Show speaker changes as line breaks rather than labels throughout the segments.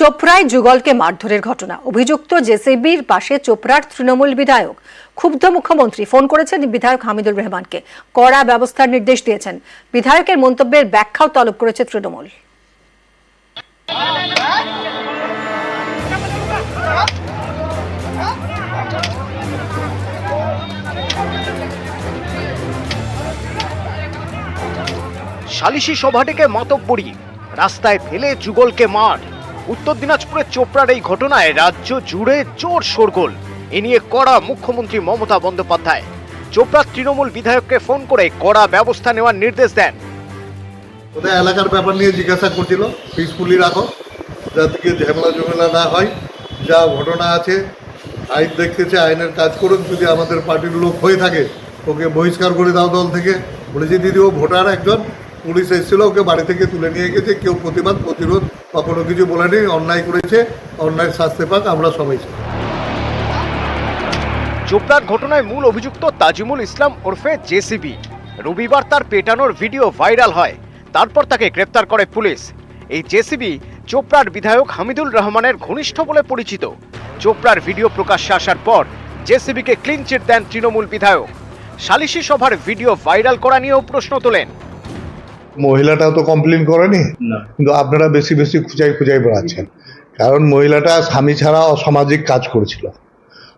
চোপড়ায় যুগলকে মারধরের ঘটনা, অভিযুক্ত জেসিবির পাশে চোপড়ার তৃণমূল বিধায়ক। ক্ষুব্ধ মুখ্যমন্ত্রী ফোন করেছেন বিধায়ক হামিদুর রহমানকে, কড়া ব্যবস্থার নির্দেশ দিয়েছেন। বিধায়কের মন্তব্যের ব্যাখ্যাও তলব করেছে তৃণমূল।
সালিশি সভা ডেকে মাতব্বরি, রাস্তায় ফেলে যুগলকে মার। উত্তর দিনাজপুরের চোপড়ার এই ঘটনায় রাজ্য জুড়ে জোর শোরগোল। এ নিয়ে কড়া মুখ্যমন্ত্রী মমতা বন্দ্যোপাধ্যায় চোপড়ার তৃণমূল বিধায়ককে ফোন করে কড়া ব্যবস্থা নেওয়ার নির্দেশ দেন।
ওদের এলাকার ব্যাপার নিয়ে জিজ্ঞাসা করছিল, পিসফুলি রাখো যাতে কি ঝামেলা না হয়। যা ঘটনা আছে আইন দেখতেছে, আইনের কাজ করুন। যদি আমাদের পার্টির লোক হয়ে থাকে ওকে বহিষ্কার করে দাও দল থেকে। বলেছি দিদি ও ভোটার একজন, পুলিশ এসেছিল ওকে বাড়ি থেকে তুলে নিয়ে গেছে, কেউ প্রতিরোধ বা কোনো কিছু বলেনি। অন্যায় করেছে, অন্যায় শাস্তি পাক, আমরা সবাই চাই।
চোপড়ার ঘটনায় মূল অভিযুক্ত তাজিমুল ইসলাম ওরফে জেসিবি। রবিবার তার পেটানোর ভিডিও ভাইরাল হয়, তারপর তাকে গ্রেপ্তার করে পুলিশ। এই জেসিবি চোপড়ার বিধায়ক হামিদুর রহমানের ঘনিষ্ঠ বলে পরিচিত। চোপড়ার ভিডিও প্রকাশ্যে আসার পর জেসিবিকে ক্লিন চিট দেন তৃণমূল বিধায়ক। সালিশি সভার ভিডিও ভাইরাল করা নিয়েও প্রশ্ন তোলেন।
মহিলাটাও তো কমপ্লেন করেনি, কিন্তু আপনারা বেশি খুঁজাই বেড়াচ্ছেন। কারণ মহিলাটা স্বামী ছাড়া অসামাজিক কাজ করেছিল,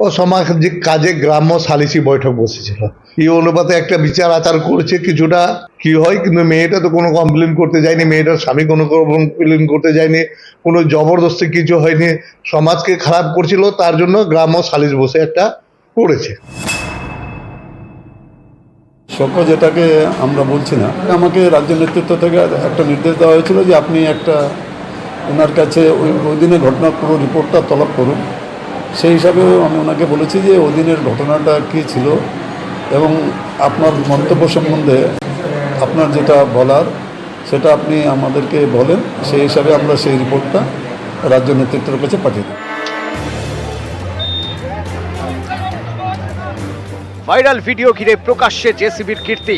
অসামাজিক কাজে গ্রাম্য সালিসি বৈঠক বসেছিল। এই অনুপাতে একটা বিচার আচার করেছে কিছুটা কি হয়, কিন্তু মেয়েটা তো কোনো কমপ্লেন করতে যায়নি, মেয়েটার স্বামী কোনো কমপ্লেন করতে যায়নি, কোনো জবরদস্তি কিছু হয়নি। সমাজকে খারাপ করছিল, তার জন্য গ্রাম্য সালিশ বসে একটা করেছে।
সভ্য যেটাকে আমরা বলছি না, আমাকে রাজ্য নেতৃত্ব থেকে একটা নির্দেশ দেওয়া হয়েছিল যে আপনি একটা ওনার কাছে ওই দিনের ঘটনার পুরো রিপোর্টটা তলব করুন। সেই হিসাবেও আমি ওনাকে বলেছি যে ওই দিনের ঘটনাটা কী ছিল এবং আপনার মন্তব্য সম্বন্ধে আপনার যেটা বলার সেটা আপনি আমাদেরকে বলেন। সেই হিসাবে আমরা সেই রিপোর্টটা রাজ্য নেতৃত্বের কাছে পাঠিয়ে দিই।
ভাইরাল ভিডিও ঘিরে প্রকাশ্যে জেসিবির কীর্তি,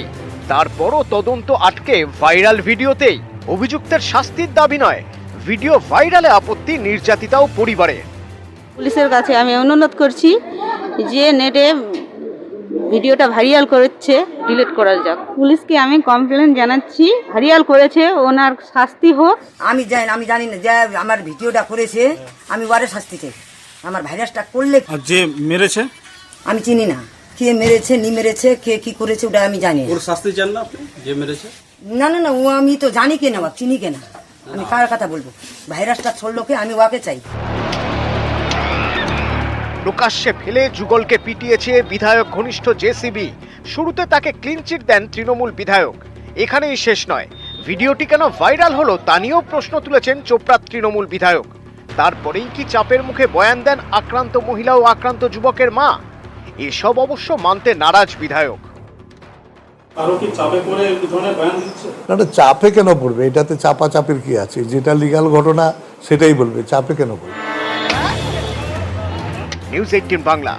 তারপরও তদন্ত আটকে ভাইরাল ভিডিওতেই। অভিযুক্তের শাস্তির দাবি নয়, ভিডিও ভাইরালে আপত্তি নির্যাতিতাও পরিবারে।
পুলিশের কাছে আমি অনুরোধ করছি যে নেটে ভিডিওটা ভাইরাল করেছে ডিলিট করা যাক। পুলিশকে আমি কমপ্লেন জানাচ্ছি, ভাইরাল করেছে ওনার শাস্তি হোক।
আমি জানি না যে আমার ভিডিওটা করেছে, আমি ওয়ারে শাস্তি চাই। আমার ভাইরাসটা করলে
যে মেরেছে
আমি চিনি না, কে মেরেছে নি মেরেছে, কে কি করেছে ওটা আমি জানি।
ওর শাস্তি চান না আপনি? যে মেরেছে
না ও আমি তো জানি কেনা, চিনি কেনা, আমি কার কথা বলবো? ভাইরাসটা ছড়লো কে, আমি ওকে চাই।
প্রকাশ্যে ফেলে যুগলকে পিটিয়েছে বিধায়ক ঘনিষ্ঠ জেসিবি। শুরুতে তাকে ক্লিন চিট দেন তৃণমূল বিধায়ক। এখানেই শেষ নয়, ভিডিওটি কেন ভাইরাল হলো তা নিয়েও প্রশ্ন তুলেছেন চোপড়ার তৃণমূল বিধায়ক। তারপরেই কি চাপের মুখে বয়ান দেন আক্রান্ত মহিলা ও আক্রান্ত যুবকের মা? এসব অবশ্য মানতে নারাজ বিধায়ক।
চাপে কেন পড়বে? এটাতে চাপের কি আছে? যেটা লিগ্যাল ঘটনা সেটাই বলবে, চাপে কেন পড়বে?
নিউজ 18 বাংলা।